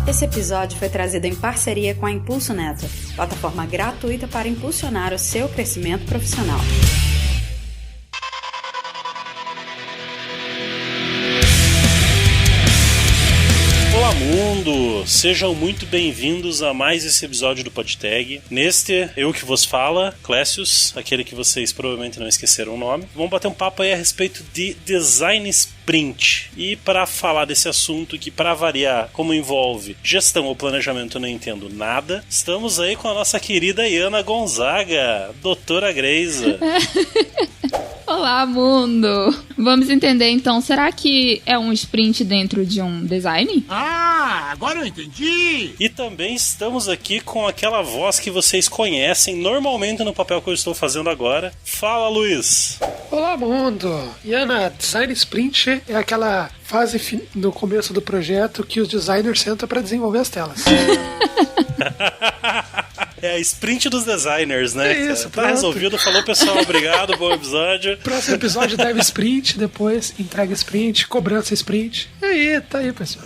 Esse episódio foi trazido em parceria com a Impulso Neto, plataforma gratuita para impulsionar o seu crescimento profissional. Olá mundo! Sejam muito bem-vindos a mais esse episódio do PodTag. Neste, eu que vos fala, Clécius, aquele que vocês provavelmente não esqueceram o nome. Vamos bater um papo aí a respeito de design sprint. E para falar desse assunto que, para variar, como envolve gestão ou planejamento, eu não entendo nada, estamos aí com a nossa querida Iana Gonzaga, doutora Greisa. Olá, mundo! Vamos entender então, será que é um sprint dentro de um design? Ah, agora eu entendi! E também estamos aqui com aquela voz que vocês conhecem normalmente no papel que eu estou fazendo agora. Fala, Luiz! Olá, mundo! Iana, design sprint é aquela fase no começo do projeto que os designers sentam para desenvolver as telas. É a sprint dos designers, né? É isso, tá resolvido. Falou, pessoal. Obrigado, bom episódio. Próximo episódio deve sprint, depois entrega sprint, cobrança sprint. E aí, tá aí, pessoal.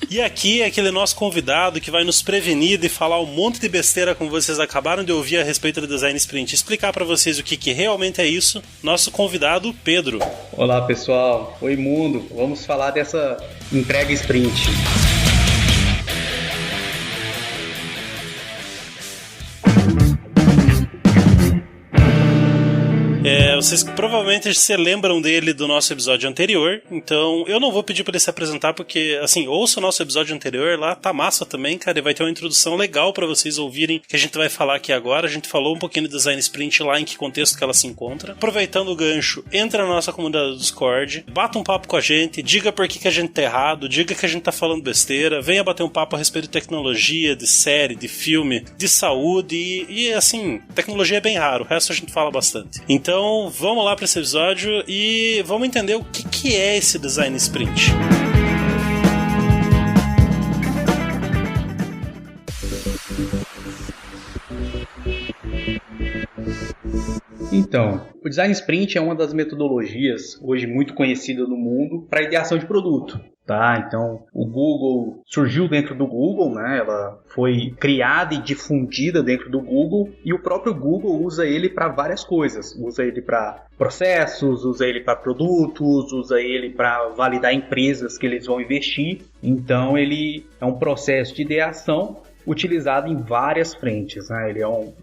E aqui é aquele nosso convidado que vai nos prevenir de falar um monte de besteira como vocês acabaram de ouvir a respeito do design sprint. Explicar pra vocês o que realmente é isso. Nosso convidado, Pedro. Olá, pessoal. Oi, mundo. Vamos falar dessa entrega sprint. Vocês provavelmente se lembram dele do nosso episódio anterior, então eu não vou pedir pra ele se apresentar porque, assim, ouça o nosso episódio anterior, lá tá massa também, cara, e vai ter uma introdução legal pra vocês ouvirem que a gente vai falar aqui agora. A gente falou um pouquinho de design sprint lá, em que contexto que ela se encontra. Aproveitando o gancho, entra na nossa comunidade do Discord, bata um papo com a gente, diga por que a gente tá errado, diga que a gente tá falando besteira, venha bater um papo a respeito de tecnologia, de série, de filme, de saúde e assim, tecnologia é bem raro, o resto a gente fala bastante. Então, vamos lá para esse episódio e vamos entender o que é esse design sprint. Então, o design sprint é uma das metodologias hoje muito conhecida no mundo para ideação de produto. Tá, então o Google surgiu dentro do Google, né? Ela foi criada e difundida dentro do Google e o próprio Google usa ele para várias coisas. Usa ele para processos, usa ele para produtos, usa ele para validar empresas que eles vão investir. Então ele é um processo de ideação utilizado em várias frentes, né?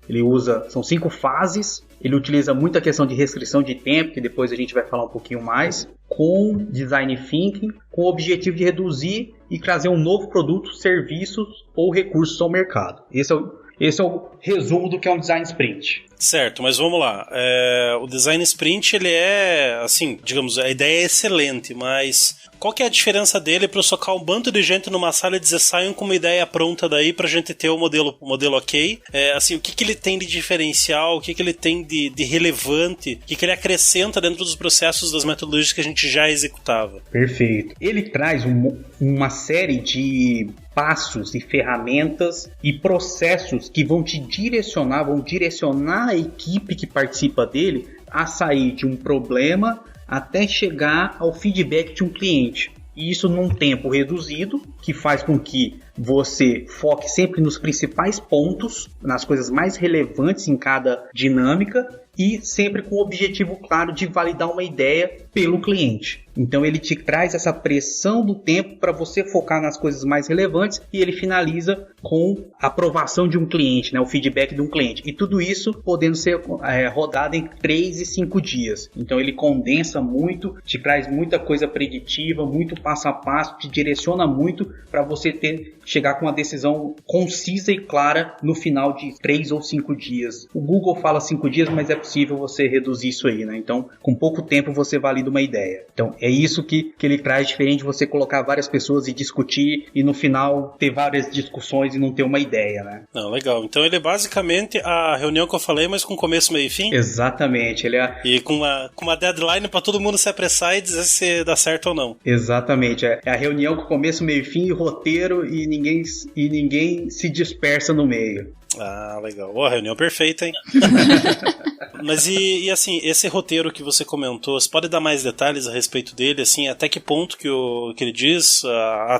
Ele usa, são 5 fases. Ele utiliza muito a questão de restrição de tempo, que depois a gente vai falar um pouquinho mais, com design thinking, com o objetivo de reduzir e trazer um novo produto, serviços ou recursos ao mercado. Esse é o resumo do que é um design sprint. Certo, mas vamos lá. O design sprint, ele é, assim, digamos, a ideia é excelente, mas qual que é a diferença dele para eu socar um bando de gente numa sala e dizer saiam com uma ideia pronta daí pra gente ter o modelo ok? Assim, o que ele tem de diferencial, o que ele tem de relevante, o que ele acrescenta dentro dos processos das metodologias que a gente já executava? Perfeito. Ele traz uma série de passos e ferramentas e processos que vão direcionar a equipe que participa dele a sair de um problema até chegar ao feedback de um cliente. E isso num tempo reduzido, que faz com que você foque sempre nos principais pontos, nas coisas mais relevantes em cada dinâmica e sempre com o objetivo claro de validar uma ideia pelo cliente. Então ele te traz essa pressão do tempo para você focar nas coisas mais relevantes e ele finaliza com a aprovação de um cliente, né, o feedback de um cliente. E tudo isso podendo ser rodado em 3 e 5 dias. Então ele condensa muito, te traz muita coisa preditiva, muito passo a passo, te direciona muito para você chegar com uma decisão concisa e clara no final de 3 ou 5 dias. O Google fala 5 dias, mas é possível você reduzir isso aí, né? Então, com pouco tempo você valida uma ideia. Então, é isso que ele traz, diferente de você colocar várias pessoas e discutir e no final ter várias discussões e não ter uma ideia, né? Não, legal. Então ele é basicamente a reunião que eu falei, mas com começo, meio e fim? Exatamente. E com uma deadline para todo mundo se apressar e dizer se dá certo ou não. Exatamente. É a reunião com começo, meio e fim e roteiro e ninguém se dispersa no meio. Ah, legal. Boa, reunião perfeita, hein? Mas e assim, esse roteiro que você comentou, você pode dar mais detalhes a respeito dele, assim, até que ponto que ele diz,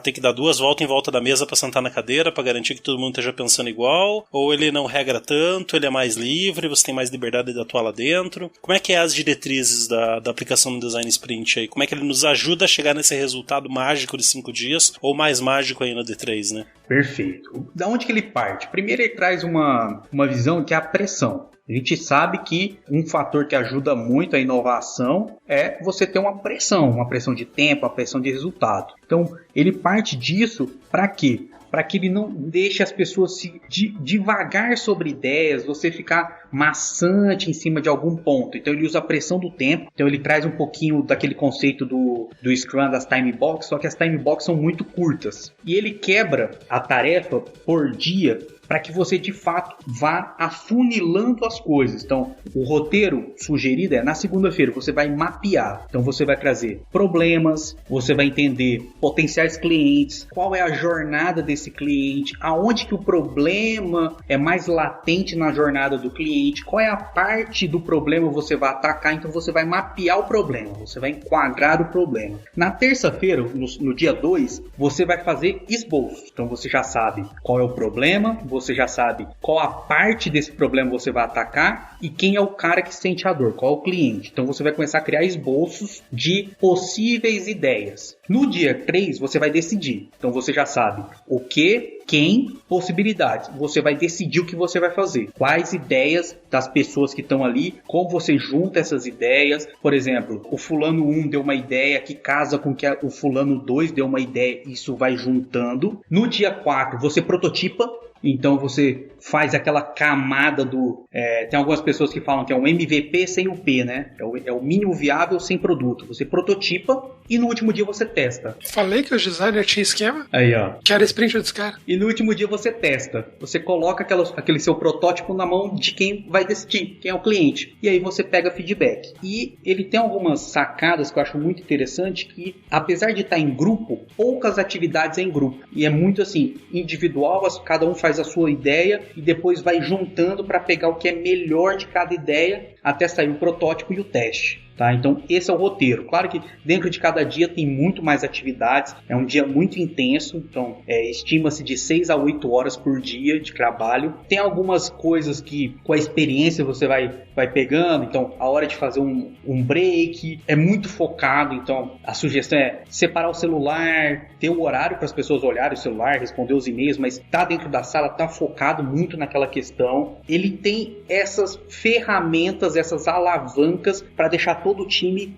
tem que dar 2 voltas em volta da mesa pra sentar na cadeira, pra garantir que todo mundo esteja pensando igual, ou ele não regra tanto, ele é mais livre, você tem mais liberdade de atuar lá dentro? Como é que é as diretrizes da aplicação do Design Sprint aí? Como é que ele nos ajuda a chegar nesse resultado mágico de 5 dias, ou mais mágico ainda de 3, né? Perfeito. Da onde que ele parte? Primeiro ele traz uma visão que é a pressão. A gente sabe que um fator que ajuda muito a inovação é você ter uma pressão de tempo, uma pressão de resultado. Então, ele parte disso para quê? Para que ele não deixe as pessoas se divagar sobre ideias, você ficar maçante em cima de algum ponto. Então ele usa a pressão do tempo, então ele traz um pouquinho daquele conceito do Scrum, das time box, só que as time box são muito curtas. E ele quebra a tarefa por dia para que você de fato vá afunilando as coisas. Então, o roteiro sugerido é na segunda-feira você vai mapear. Então, você vai trazer problemas, você vai entender potenciais clientes, qual é a jornada desse cliente, aonde que o problema é mais latente na jornada do cliente, qual é a parte do problema você vai atacar. Então, você vai mapear o problema, você vai enquadrar o problema. Na terça-feira, no dia 2, você vai fazer esboço. Então, você já sabe qual é o problema, você já sabe qual a parte desse problema você vai atacar e quem é o cara que sente a dor, qual é o cliente. Então você vai começar a criar esboços de possíveis ideias. No dia 3 você vai decidir. Então você já sabe o que, quem, possibilidades. Você vai decidir o que você vai fazer. Quais ideias das pessoas que estão ali, como você junta essas ideias. Por exemplo, o fulano 1 deu uma ideia que casa com que o fulano 2 deu uma ideia. Isso vai juntando. No dia 4 você prototipa. Então você faz aquela camada do... tem algumas pessoas que falam que é um MVP sem o P, né? É o mínimo viável sem produto. Você prototipa e no último dia você testa. Falei que os designers tinham esquema. Aí, ó. Que era sprint dos caras. E no último dia você testa. Você coloca aquele seu protótipo na mão de quem vai decidir, quem é o cliente. E aí você pega feedback. E ele tem algumas sacadas que eu acho muito interessante, que apesar de estar em grupo, poucas atividades é em grupo. E é muito assim, individual, cada um faz a sua ideia e depois vai juntando para pegar o que é melhor de cada ideia até sair o protótipo e o teste. Tá? Então esse é o roteiro. Claro que dentro de cada dia tem muito mais atividades, é um dia muito intenso, então estima-se de 6 a 8 horas por dia de trabalho. Tem algumas coisas que com a experiência você vai pegando, então a hora de fazer um break é muito focado, então a sugestão é separar o celular, ter um horário para as pessoas olharem o celular, responder os e-mails, mas tá dentro da sala, tá focado muito naquela questão. Ele tem essas ferramentas, essas alavancas para deixar todo o time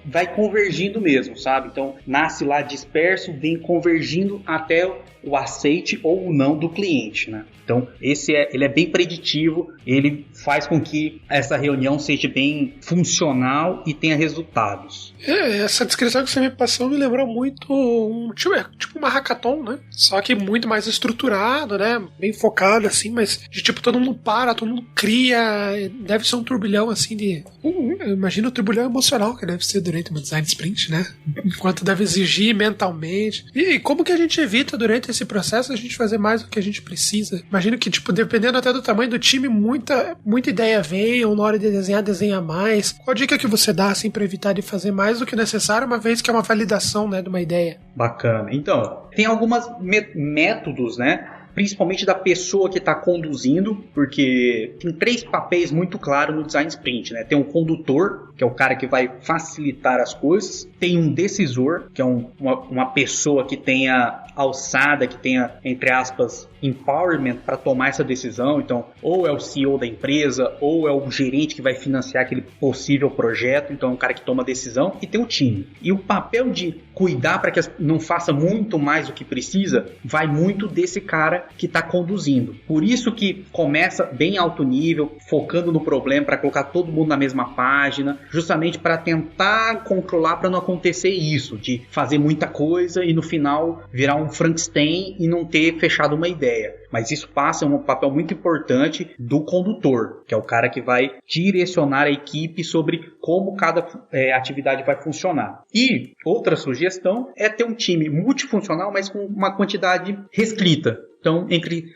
vai convergindo mesmo, sabe? Então, nasce lá disperso, vem convergindo até o aceite ou o não do cliente, né? Então, ele é bem preditivo, ele faz com que essa reunião seja bem funcional e tenha resultados. Essa descrição que você me passou me lembrou muito tipo uma hackathon, né? Só que muito mais estruturado, né? Bem focado, assim, mas de tipo, todo mundo para, todo mundo cria, deve ser um turbilhão, assim, eu imagino o turbilhão emocional que deve ser durante uma design sprint, né? Enquanto deve exigir mentalmente. E como que a gente evita durante esse processo a gente fazer mais do que a gente precisa? Imagino que, tipo, dependendo até do tamanho do time, muita ideia vem, ou na hora de desenha mais. Qual a dica que você dá, assim, pra evitar de fazer mais do que necessário, uma vez que é uma validação, né, de uma ideia? Bacana. Então, tem alguns métodos, né? Principalmente da pessoa que está conduzindo, porque tem 3 papéis muito claros no Design Sprint, né? Tem um condutor, que é o cara que vai facilitar as coisas. Tem um decisor, que é uma pessoa que tenha alçada, que tenha, entre aspas, empowerment para tomar essa decisão. Então, ou é o CEO da empresa, ou é o gerente que vai financiar aquele possível projeto. Então, é um cara que toma a decisão. E tem o time. E o papel de cuidar para que não faça muito mais do que precisa, vai muito desse cara que está conduzindo. Por isso que começa bem alto nível, focando no problema, para colocar todo mundo na mesma página, justamente para tentar controlar, para não acontecer isso, de fazer muita coisa e no final virar um Frankenstein e não ter fechado uma ideia. Mas isso passa um papel muito importante do condutor, que é o cara que vai direcionar a equipe sobre como cada atividade vai funcionar. E outra sugestão é ter um time multifuncional, mas com uma quantidade restrita. Então,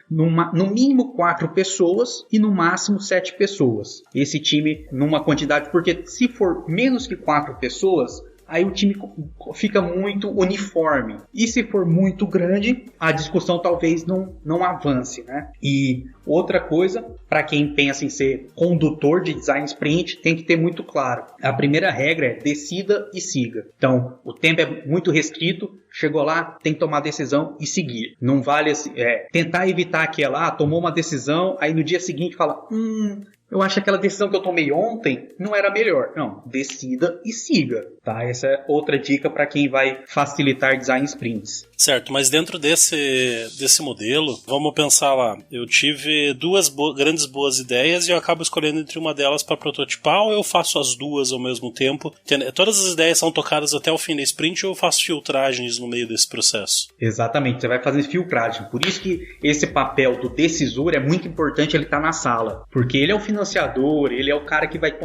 no mínimo 4 pessoas e no máximo 7 pessoas. Esse time numa quantidade, porque se for menos que 4 pessoas, aí o time fica muito uniforme. E se for muito grande, a discussão talvez não avance, né? E outra coisa, para quem pensa em ser condutor de design sprint, tem que ter muito claro. A primeira regra é decida e siga. Então, o tempo é muito restrito, chegou lá, tem que tomar decisão e seguir. Não vale tentar evitar aquela, tomou uma decisão, aí no dia seguinte fala, eu acho que aquela decisão que eu tomei ontem não era melhor. Não, decida e siga, tá? Essa é outra dica para quem vai facilitar design sprints. Certo, mas dentro desse modelo, vamos pensar lá, eu tive duas grandes boas ideias e eu acabo escolhendo entre uma delas para prototipar, ou eu faço as duas ao mesmo tempo? Todas as ideias são tocadas até o fim da sprint, ou eu faço filtragens no meio desse processo? Exatamente, você vai fazer filtragem. Por isso que esse papel do decisor é muito importante, ele estar na sala, porque ele é o financiador, ele é o cara que vai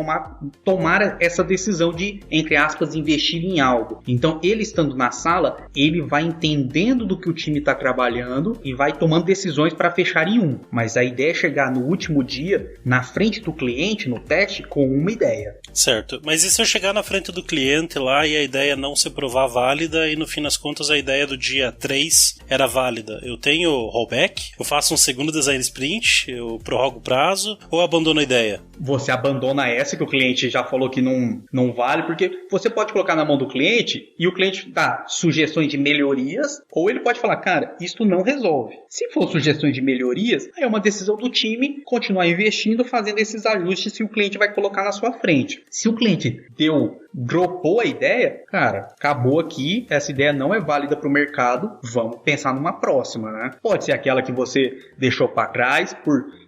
tomar essa decisão de, entre aspas, investir em algo. Então, ele estando na sala, ele vai entendendo do que o time está trabalhando e vai tomando decisões para fechar em um. Mas a ideia é chegar no último dia, na frente do cliente, no teste, com uma ideia. Certo, mas e se eu chegar na frente do cliente lá e a ideia não se provar válida e no fim das contas a ideia do dia 3 era válida? Eu tenho rollback? Eu faço um segundo design sprint? Eu prorrogo o prazo? Ou abandono a ideia? Você abandona essa que o cliente já falou que não vale, porque você pode colocar na mão do cliente e o cliente dá sugestões de melhorias, ou ele pode falar, cara, isso não resolve. Se for sugestões de melhorias, aí é uma decisão do time continuar investindo, fazendo esses ajustes que o cliente vai colocar na sua frente. Se o cliente dropou a ideia, cara, acabou aqui, essa ideia não é válida para o mercado, vamos pensar numa próxima, né? Pode ser aquela que você deixou para trás,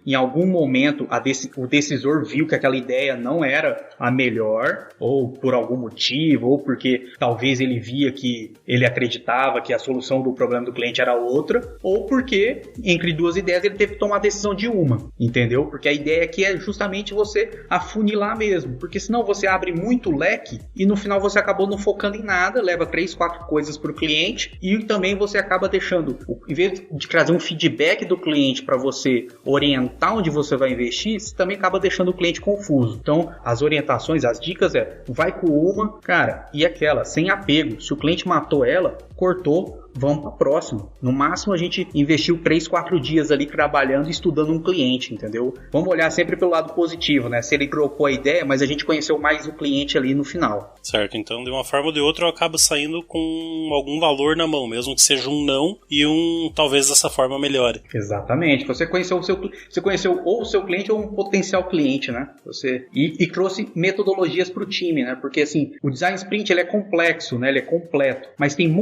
em algum momento o decisor viu que aquela ideia não era a melhor, ou por algum motivo, ou porque talvez ele via que ele acreditava que a solução do problema do cliente era outra, ou porque entre duas ideias ele teve que tomar a decisão de uma, entendeu? Porque a ideia aqui é justamente você afunilar mesmo, porque senão você abre muito leque e no final você acabou não focando em nada, leva 3, 4 coisas para o cliente e também você acaba deixando, em vez de trazer um feedback do cliente para você orientar onde você vai investir, você também acaba deixando o cliente confuso. Então, as orientações, as dicas vai com uma, cara, e aquela, sem apego. Se o cliente matou ela, cortou, vamos para a próxima. No máximo a gente investiu 3, 4 dias ali trabalhando e estudando um cliente, entendeu? Vamos olhar sempre pelo lado positivo, né? Se ele dropou a ideia, mas a gente conheceu mais o cliente ali no final. Certo, então de uma forma ou de outra eu acabo saindo com algum valor na mão, mesmo que seja um não e talvez dessa forma melhore. Exatamente. Você conheceu ou o seu cliente ou um potencial cliente, né? E trouxe metodologias para o time, né? Porque assim, o design sprint ele é complexo, né? Ele é completo, mas tem um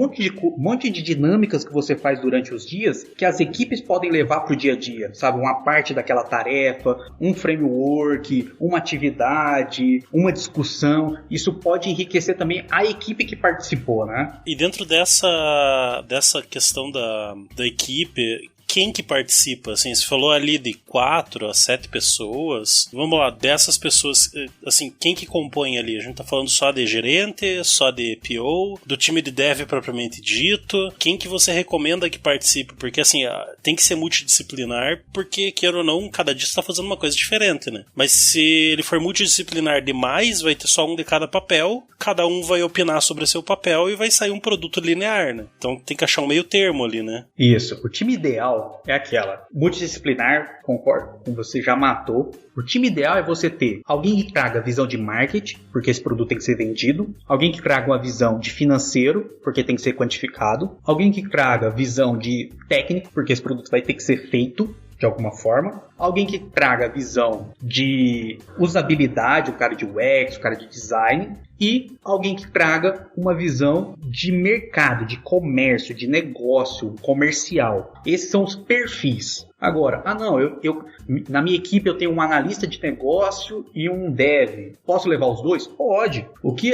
monte de dinâmicas que você faz durante os dias que as equipes podem levar para o dia a dia, sabe? Uma parte daquela tarefa, um framework, uma atividade, uma discussão. Isso pode enriquecer também a equipe que participou, né? E dentro dessa questão da equipe, quem que participa? Assim, você falou ali de 4 a 7 pessoas. Vamos lá, dessas pessoas, assim, quem que compõe ali? A gente tá falando só de gerente, só de PO, do time de dev propriamente dito. Quem que você recomenda que participe? Porque, assim, tem que ser multidisciplinar, porque, queira ou não, cada dia você tá fazendo uma coisa diferente, né? Mas se ele for multidisciplinar demais, vai ter só um de cada papel, cada um vai opinar sobre o seu papel e vai sair um produto linear, né? Então tem que achar um meio termo ali, né? Isso. O time ideal é aquela multidisciplinar, concordo com você, já matou. O time ideal é você ter alguém que traga a visão de marketing, porque esse produto tem que ser vendido, alguém que traga uma visão de financeiro, porque tem que ser quantificado, alguém que traga visão de técnico, porque esse produto vai ter que ser feito de alguma forma, alguém que traga a visão de usabilidade, o cara de UX, o cara de design, e alguém que traga uma visão de mercado, de comércio, de negócio, comercial. Esses são os perfis. Agora, na minha equipe eu tenho um analista de negócio e um dev. Posso levar os dois? Pode. O que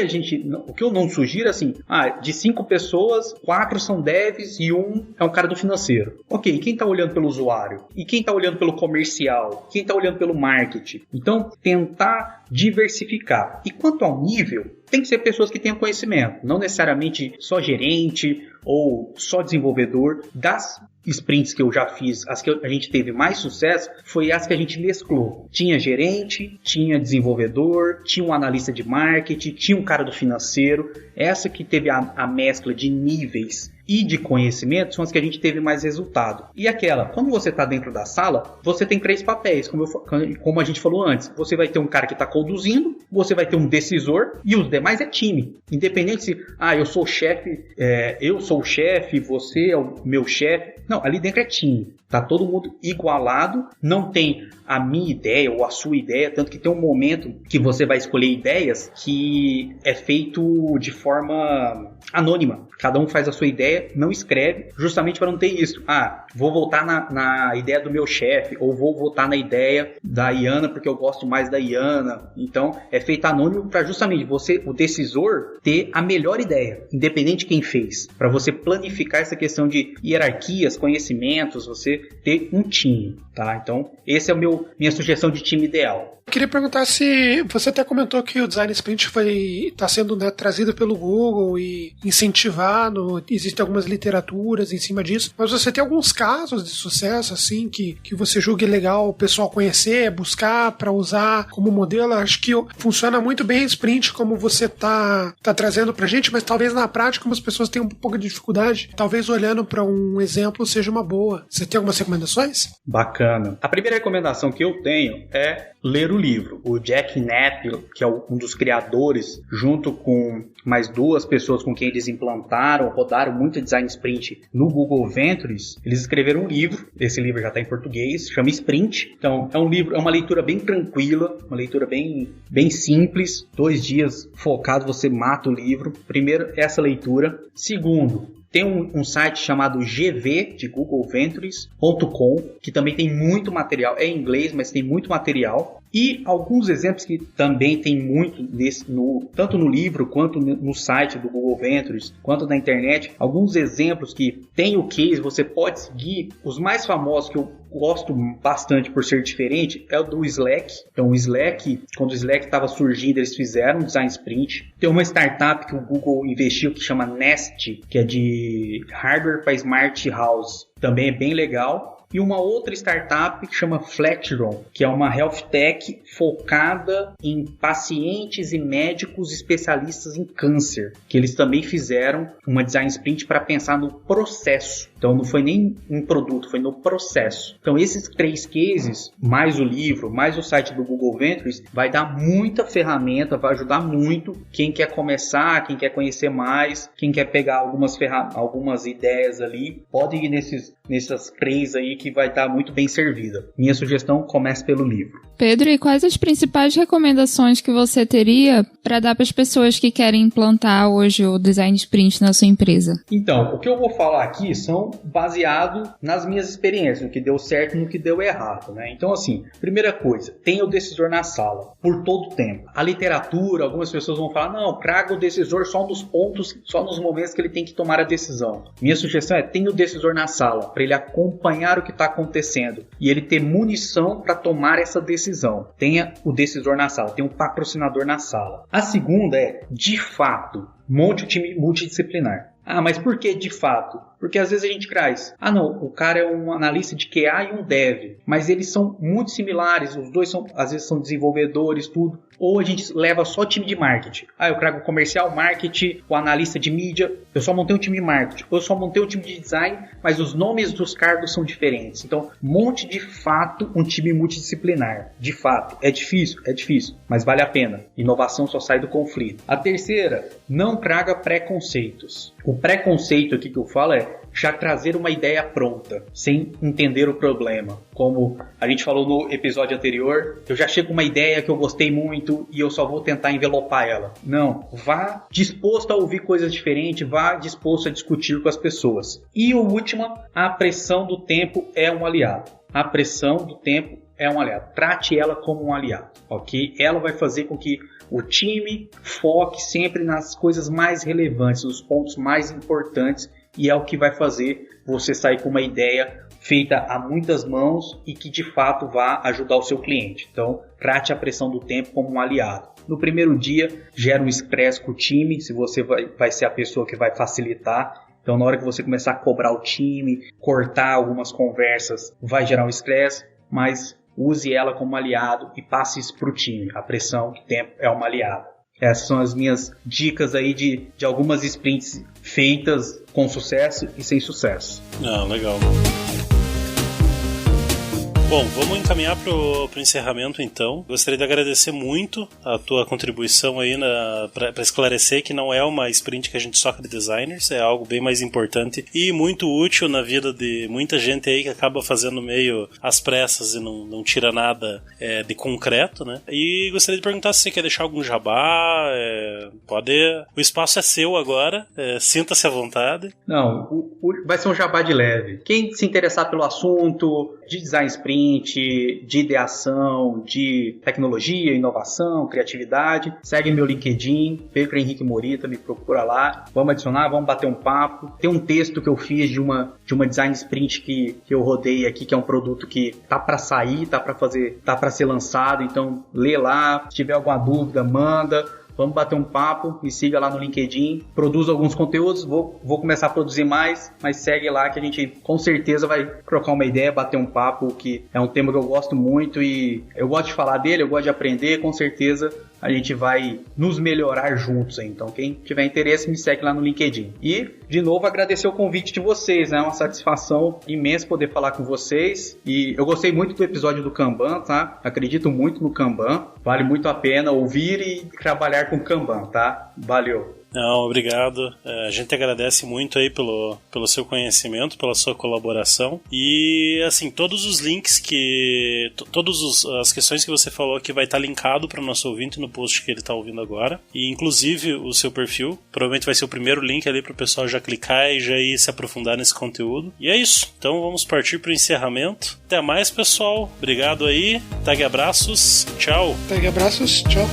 eu não sugiro é assim, de 5 pessoas, 4 são devs e 1 é um cara do financeiro. Ok, e quem está olhando pelo usuário? E quem está olhando pelo comercial? Quem está olhando pelo marketing? Então, tentar diversificar. E quanto ao nível, tem que ser pessoas que tenham conhecimento, não necessariamente só gerente ou só desenvolvedor. Das sprints que eu já fiz, as que a gente teve mais sucesso, foi as que a gente mesclou. Tinha gerente, tinha desenvolvedor, tinha um analista de marketing, tinha um cara do financeiro. Essa que teve a mescla de níveis e de conhecimento são as que a gente teve mais resultado. E aquela, quando você está dentro da sala, você tem 3 papéis, como a gente falou antes. Você vai ter um cara que está conduzindo, você vai ter um decisor e os demais é time. Independente se, eu sou o chefe, você é o meu chefe. Não, ali dentro é time. Tá todo mundo igualado, não tem a minha ideia ou a sua ideia, tanto que tem um momento que você vai escolher ideias que é feito de forma anônima. Cada um faz a sua ideia, não escreve, justamente para não ter isso. Vou votar na ideia do meu chefe, ou vou votar na ideia da Iana porque eu gosto mais da Iana. Então, é feito anônimo para justamente você, o decisor, ter a melhor ideia, independente de quem fez. Para você planificar essa questão de hierarquias, conhecimentos, você ter um time, tá? Então, esse é minha sugestão de time ideal. Eu queria perguntar se você até comentou que o Design Sprint está sendo trazido pelo Google e incentivado, existem algumas literaturas em cima disso, mas você tem alguns casos de sucesso assim que você julgue legal o pessoal conhecer, buscar para usar como modelo? Acho que funciona muito bem Sprint como você tá trazendo pra gente, mas talvez na prática as pessoas tenham um pouco de dificuldade, talvez olhando para um exemplo seja uma boa. Você tem algumas recomendações? Bacana. A primeira recomendação que eu tenho é ler o livro. O Jack Knapp, que é um dos criadores, junto com mais 2 pessoas com quem eles rodaram muito Design Sprint no Google Ventures, eles escreveram um livro. Esse livro já está em português, chama Sprint. Então, é uma leitura bem tranquila, uma leitura bem simples. 2 dias focado, você mata o livro. Primeiro, essa leitura. Segundo, tem um site chamado GV, de googleventures.com, que também tem muito material. É em inglês, mas tem muito material. E alguns exemplos que também tem muito tanto no livro, quanto no site do Google Ventures, quanto na internet. Alguns exemplos que tem o case, você pode seguir. Os mais famosos que eu gosto bastante por ser diferente é o do Slack. Então o Slack, quando o Slack estava surgindo, eles fizeram um Design Sprint. Tem uma startup que o Google investiu que chama Nest, que é de hardware para Smart House. Também é bem legal. E uma outra startup que chama Flatiron, que é uma health tech focada em pacientes e médicos especialistas em câncer, que eles também fizeram uma Design Sprint para pensar no processo. Então não foi nem um produto, foi no processo. Então esses 3 cases, mais o livro, mais o site do Google Ventures, vai dar muita ferramenta, vai ajudar muito quem quer começar, quem quer conhecer mais, quem quer pegar algumas ideias ali, pode ir nessas 3 aí que vai estar muito bem servida. Minha sugestão, comece pelo livro. Pedro, e quais as principais recomendações que você teria para dar para as pessoas que querem implantar hoje o Design Sprint na sua empresa? Então, o que eu vou falar aqui são baseado nas minhas experiências, no que deu certo e no que deu errado, né? Então, assim, primeira coisa, tenha o decisor na sala, por todo o tempo. A literatura, algumas pessoas vão falar, não, traga o decisor só nos pontos, só nos momentos que ele tem que tomar a decisão. Minha sugestão é, tenha o decisor na sala, para ele acompanhar o que está acontecendo e ele ter munição para tomar essa decisão. Tenha o decisor na sala, tenha um patrocinador na sala. A segunda é, de fato, monte um time multidisciplinar. Mas por que de fato? Porque às vezes a gente traz, o cara é um analista de QA e um dev, mas eles são muito similares, os dois às vezes são desenvolvedores, tudo. Ou a gente leva só time de marketing. Eu trago o comercial, marketing, o analista de mídia, eu só montei um time de marketing, ou eu só montei um time de design, mas os nomes dos cargos são diferentes. Então, monte de fato um time multidisciplinar. De fato, é difícil, mas vale a pena. Inovação só sai do conflito. A terceira, não traga preconceitos. O preconceito aqui que eu falo é, já trazer uma ideia pronta, sem entender o problema. Como a gente falou no episódio anterior, eu já chego com uma ideia que eu gostei muito e eu só vou tentar envelopar ela. Não, vá disposto a ouvir coisas diferentes, vá disposto a discutir com as pessoas. E o último, a pressão do tempo é um aliado. A pressão do tempo é um aliado. Trate ela como um aliado, ok? Ela vai fazer com que o time foque sempre nas coisas mais relevantes, nos pontos mais importantes, e é o que vai fazer você sair com uma ideia feita a muitas mãos e que de fato vá ajudar o seu cliente. Então, trate a pressão do tempo como um aliado. No primeiro dia, gera um estresse com o time, se você vai ser a pessoa que vai facilitar. Então, na hora que você começar a cobrar o time, cortar algumas conversas, vai gerar um estresse, mas use ela como aliado e passe isso para o time. A pressão do tempo é uma aliada. Essas são as minhas dicas aí de algumas sprints feitas com sucesso e sem sucesso. Legal. Bom, vamos encaminhar pro encerramento então. Gostaria de agradecer muito a tua contribuição aí para esclarecer que não é uma sprint que a gente soca de designers, é algo bem mais importante e muito útil na vida de muita gente aí que acaba fazendo meio às pressas e não tira nada de concreto, né? E gostaria de perguntar se você quer deixar algum jabá, o espaço é seu agora, sinta-se à vontade. Não, vai ser um jabá de leve. Quem se interessar pelo assunto de design sprint, de ideação, de tecnologia, inovação, criatividade, segue meu LinkedIn, Pedro Henrique Morita, me procura lá, vamos adicionar, vamos bater um papo. Tem um texto que eu fiz de uma design sprint que eu rodei aqui, que é um produto que tá para sair, tá para ser lançado, então lê lá, se tiver alguma dúvida, manda. Vamos bater um papo, me siga lá no LinkedIn, produzo alguns conteúdos, vou começar a produzir mais, mas segue lá que a gente com certeza vai trocar uma ideia, bater um papo, que é um tema que eu gosto muito e eu gosto de falar dele, eu gosto de aprender, com certeza a gente vai nos melhorar juntos aí. Então quem tiver interesse me segue lá no LinkedIn. E, de novo, agradecer o convite de vocês, né? É uma satisfação imensa poder falar com vocês. E eu gostei muito do episódio do Kanban, tá? Acredito muito no Kanban. Vale muito a pena ouvir e trabalhar com Kanban, tá? Valeu! Não, obrigado. A gente agradece muito aí pelo seu conhecimento, pela sua colaboração. E, assim, todos os links todas as questões que você falou aqui vai estar linkado para o nosso ouvinte no post que ele está ouvindo agora. E, inclusive, o seu perfil. Provavelmente vai ser o primeiro link ali para o pessoal já clicar e já ir se aprofundar nesse conteúdo. E é isso. Então, vamos partir para o encerramento. Até mais, pessoal. Obrigado aí. Tag abraços. Tchau. Tag abraços. Tchau.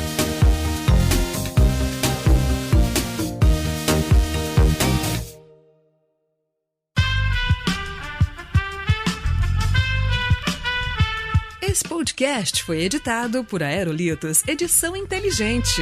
Esse podcast foi editado por Aerolitos Edição Inteligente.